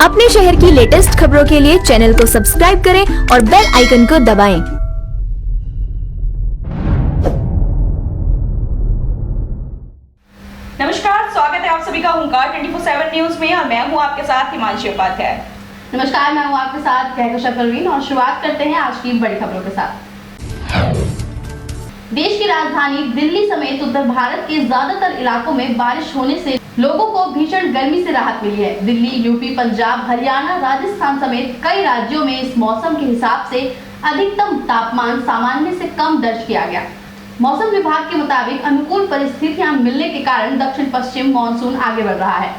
अपने शहर की लेटेस्ट खबरों के लिए चैनल को सब्सक्राइब करें और बेल आइकन को दबाएं। नमस्कार, स्वागत है आप सभी का हुंकार 24/7 न्यूज में और मैं हूं आपके साथ हिमांशी उपाध्याय। नमस्कार, मैं हूं आपके साथ कहकशा परवीन और शुरुआत करते हैं आज की बड़ी खबरों के साथ। देश की राजधानी दिल्ली समेत उत्तर भारत के ज्यादातर इलाकों में बारिश होने से लोगों को भीषण गर्मी से राहत मिली है। दिल्ली, यूपी, पंजाब, हरियाणा, राजस्थान समेत कई राज्यों में इस मौसम के हिसाब से अधिकतम तापमान सामान्य से कम दर्ज किया गया। मौसम विभाग के मुताबिक अनुकूल परिस्थितियां मिलने के कारण दक्षिण पश्चिम मानसून आगे बढ़ रहा है।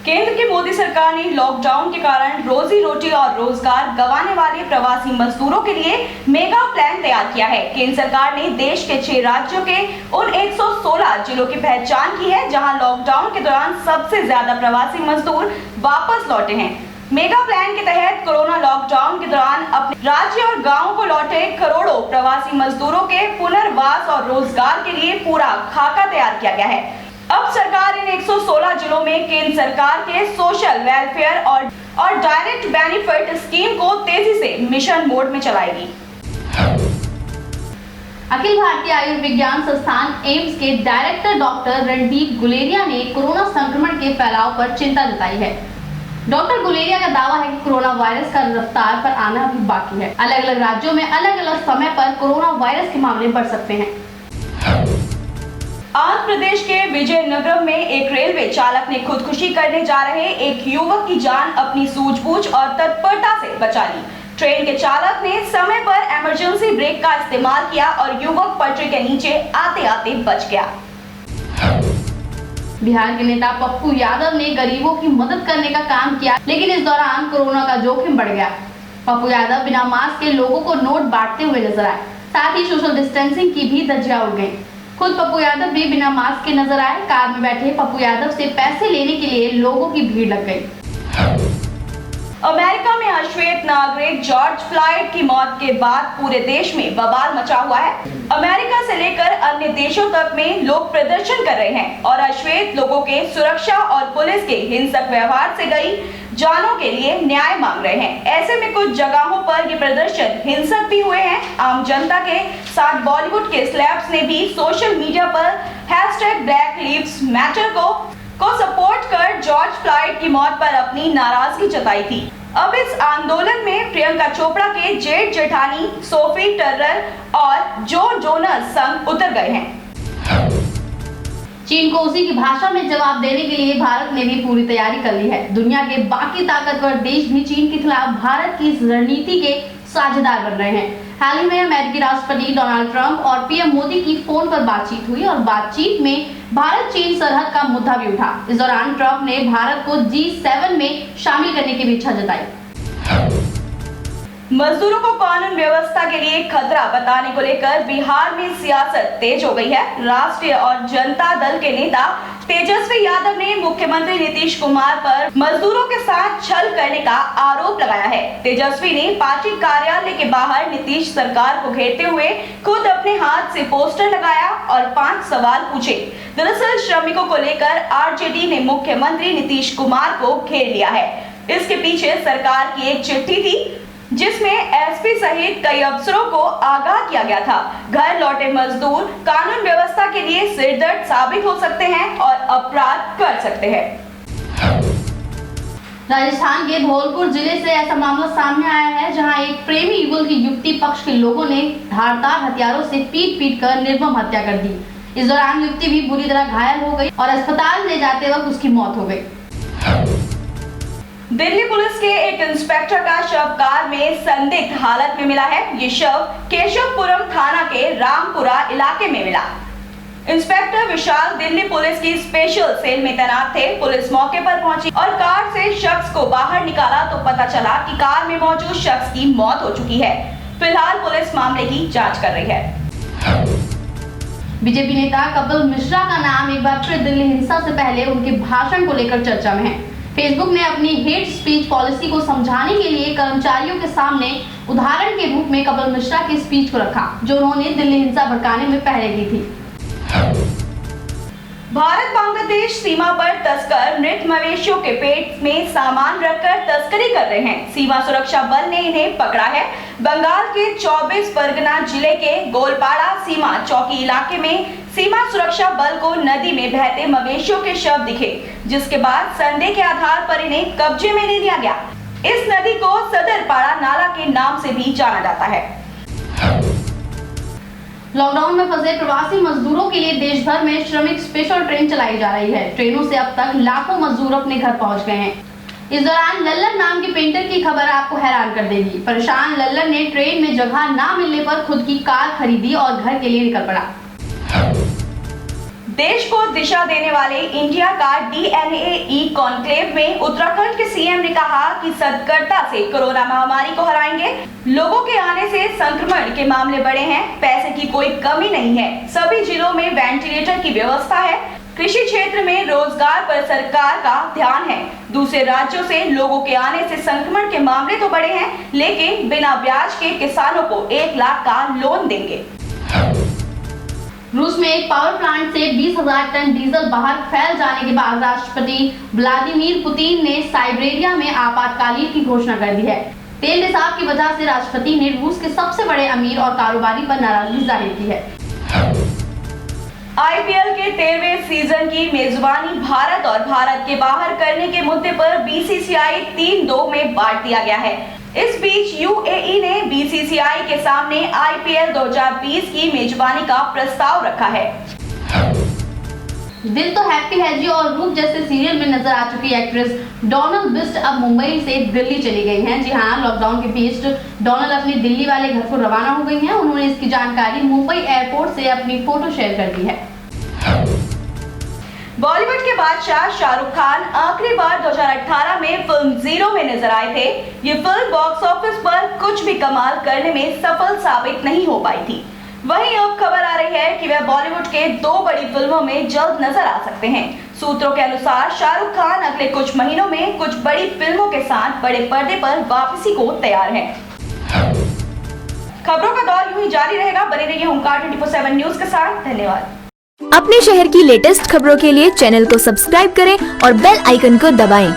केंद्र की मोदी सरकार ने लॉकडाउन के कारण रोजी रोटी और रोजगार गंवाने वाले प्रवासी मजदूरों के लिए मेगा प्लान तैयार किया है। केंद्र सरकार ने देश के 6 राज्यों के उन 116 जिलों की पहचान की है जहां लॉकडाउन के दौरान सबसे ज्यादा प्रवासी मजदूर वापस लौटे हैं। मेगा प्लान के तहत कोरोना लॉकडाउन के दौरान अपने राज्य और गाँव को लौटे करोड़ों प्रवासी मजदूरों के पुनर्वास और रोजगार के लिए पूरा खाका तैयार किया गया है। अब सरकार इन 116 जिलों में केंद्र सरकार के सोशल वेलफेयर और डायरेक्ट बेनिफिट स्कीम को तेजी से मिशन मोड में चलाएगी। अखिल भारतीय आयुर्विज्ञान संस्थान एम्स के डायरेक्टर डॉक्टर रणदीप गुलेरिया ने कोरोना संक्रमण के फैलाव पर चिंता जताई है। डॉक्टर गुलेरिया का दावा है कि कोरोना वायरस का रफ्तार पर आना अभी बाकी है। अलग अलग राज्यों में अलग अलग समय पर कोरोना वायरस के मामले बढ़ सकते हैं। आंध्र प्रदेश के विजयनगरम में एक रेलवे चालक ने खुदकुशी करने जा रहे एक युवक की जान अपनी सूझबूझ और तत्परता से बचा ली। ट्रेन के चालक ने समय पर इमरजेंसी ब्रेक का इस्तेमाल किया और युवक पटरी के नीचे आते आते बच गया। बिहार के नेता पप्पू यादव ने गरीबों की मदद करने का काम किया, लेकिन इस दौरान कोरोना का जोखिम बढ़ गया। पप्पू यादव बिना मास्क के लोगों को नोट बांटते हुए नजर आए। साथ ही सोशल डिस्टेंसिंग की भी धज्जियां उड़ गईं। खुद पप्पू यादव भी बिना मास्क के नजर आए। कार में बैठे पप्पू यादव से पैसे लेने के लिए लोगों की भीड़ लग गई। अमेरिका में अश्वेत नागरिक जॉर्ज फ्लॉयड की मौत के बाद पूरे देश में बवाल मचा हुआ है। अमेरिका से लेकर अन्य देशों तक में लोग प्रदर्शन कर रहे हैं और अश्वेत लोगों के सुरक्षा और पुलिस के हिंसक व्यवहार से गई जानों के लिए न्याय मांग रहे हैं। ऐसे में कुछ जगहों पर ये प्रदर्शन हिंसक भी हुए हैं। आम जनता के साथ बॉलीवुड के सेलेब्स ने भी सोशल मीडिया पर #BlackLivesMatter को सपोर्ट कर जॉर्ज फ्लॉयड की मौत पर अपनी नाराजगी जताई थी। अब इस आंदोलन में प्रियंका चोपड़ा के जेठ जेठानी सोफी टर्नर और जो जोनस संग उतर गए हैं। चीन को उसी की भाषा में जवाब देने के लिए भारत ने भी पूरी तैयारी कर ली है। दुनिया के बाकी ताकतवर देश भी चीन के खिलाफ भारत की इस रणनीति के साझेदार बन रहे हैं। हाल ही में अमेरिकी राष्ट्रपति डोनाल्ड ट्रंप और पीएम मोदी की फोन पर बातचीत हुई और बातचीत में भारत चीन सरहद का मुद्दा भी उठा। इस दौरान ट्रंप ने भारत को G7 में शामिल करने की भी इच्छा जताई। मजदूरों को कानून व्यवस्था के लिए खतरा बताने को लेकर बिहार में सियासत तेज हो गई है। राष्ट्रीय और जनता दल के नेता तेजस्वी यादव ने मुख्यमंत्री नीतीश कुमार पर मजदूरों के साथ छल करने का आरोप लगाया है। तेजस्वी ने पार्टी कार्यालय के बाहर नीतीश सरकार को घेरते हुए खुद अपने हाथ से पोस्टर लगाया और 5 सवाल पूछे। दरअसल श्रमिकों को लेकर आरजेडी ने मुख्यमंत्री नीतीश कुमार को घेर लिया है। इसके पीछे सरकार की एक चिट्ठी थी जिसमें एसपी सहित कई अफसरों को आगाह किया गया था। घर लौटे मजदूर कानून व्यवस्था के लिए सिरदर्द साबित हो सकते हैं और अपराध कर सकते हैं। राजस्थान के धौलपुर जिले से ऐसा मामला सामने आया है जहां एक प्रेमी युगल की युवती पक्ष के लोगों ने धारदार हथियारों से पीट कर निर्मम हत्या कर दी। इस दौरान युवती भी बुरी तरह घायल हो गई और अस्पताल ले जाते वक्त उसकी मौत हो गई। दिल्ली पुलिस के एक इंस्पेक्टर का शव कार में संदिग्ध हालत में मिला है। ये शव केशवपुरम थाना के रामपुरा इलाके में मिला। इंस्पेक्टर विशाल दिल्ली पुलिस की स्पेशल सेल में तैनात थे। पुलिस मौके पर पहुंची और कार से शख्स को बाहर निकाला तो पता चला कि कार में मौजूद शख्स की मौत हो चुकी है। फिलहाल पुलिस मामले की जांच कर रही है। बीजेपी नेता कपिल मिश्रा का नाम एक बार फिर दिल्ली हिंसा से पहले उनके भाषण को लेकर चर्चा में है। फेसबुक ने अपनी हेट स्पीच पॉलिसी को समझाने के लिए कर्मचारियों के सामने उदाहरण के रूप में कपिल मिश्रा की स्पीच को रखा जो उन्होंने दिल्ली हिंसा भड़काने में पहले की थी। भारत बांग्लादेश सीमा पर तस्कर मृत मवेशियों के पेट में सामान रखकर तस्करी कर रहे हैं। सीमा सुरक्षा बल ने इन्हें पकड़ा है। बंगाल के 24 परगना जिले के गोलपाड़ा सीमा चौकी इलाके में सीमा सुरक्षा बल को नदी में बहते मवेशियों के शव दिखे, जिसके बाद संदेह के आधार पर इन्हें कब्जे में ले लिया गया। इस नदी को सदरपाड़ा नाला के नाम से भी जाना जाता है। लॉकडाउन में फंसे प्रवासी मजदूरों के लिए देश भर में श्रमिक स्पेशल ट्रेन चलाई जा रही है। ट्रेनों से अब तक लाखों मजदूर अपने घर पहुंच गए हैं। इस दौरान लल्लन नाम के पेंटर की खबर आपको हैरान कर देगी। परेशान लल्लन ने ट्रेन में जगह ना मिलने पर खुद की कार खरीदी और घर के लिए निकल पड़ा। देश को दिशा देने वाले इंडिया का DNAE कॉन्क्लेव में उत्तराखंड के सीएम ने कहा कि सतर्कता से कोरोना महामारी को हराएंगे। लोगों के आने से संक्रमण के मामले बढ़े हैं। पैसे की कोई कमी नहीं है। सभी जिलों में वेंटिलेटर की व्यवस्था है। कृषि क्षेत्र में रोजगार पर सरकार का ध्यान है। दूसरे राज्यों से लोगों के आने से संक्रमण के मामले तो बढ़े हैं, लेकिन बिना ब्याज के किसानों को 1 लाख का लोन देंगे। रूस में एक पावर प्लांट से 20,000 टन डीजल बाहर फैल जाने के बाद राष्ट्रपति व्लादिमीर पुतिन ने साइबेरिया में आपातकालीन की घोषणा कर दी है। तेल रिसाव की वजह से राष्ट्रपति ने रूस के सबसे बड़े अमीर और कारोबारी पर नाराजगी जाहिर की है। IPL के 13वें सीजन की मेजबानी भारत और भारत के बाहर करने के मुद्दे पर BCCI 3-2 में बांट दिया गया है। इस बीच UAE ने BCCI के सामने IPL 2020 की मेजबानी का प्रस्ताव रखा है। दिल तो हैप्पी है जी और रूप जैसे सीरियल में नजर आ चुकी एक्ट्रेस डोनल बिस्ट अब मुंबई से दिल्ली चली गई हैं। जी हाँ, लॉकडाउन के बीच डोनल अपने दिल्ली वाले घर को रवाना हो गई हैं। उन्होंने इसकी जानकारी मुंबई एयरपोर्ट से अपनी फोटो शेयर कर दी है। बॉलीवुड के बादशाह शाहरुख खान आखिरी बार 2018 में फिल्म जीरो में नजर आए थे। ये फिल्म बॉक्स ऑफिस पर कुछ भी कमाल करने में सफल साबित नहीं हो पाई थी। वहीं अब खबर आ रही है कि वह बॉलीवुड के 2 बड़ी फिल्मों में जल्द नजर आ सकते हैं। सूत्रों के अनुसार शाहरुख खान अगले कुछ महीनों में कुछ बड़ी फिल्मों के साथ बड़े पर्दे पर वापसी को तैयार हैं। खबरों का दौर यूं ही जारी रहेगा। बने रहिए होमगार्ड 24/7 न्यूज के साथ। धन्यवाद। अपने शहर की लेटेस्ट खबरों के लिए चैनल को सब्सक्राइब करें और बेल आइकन को दबाएं।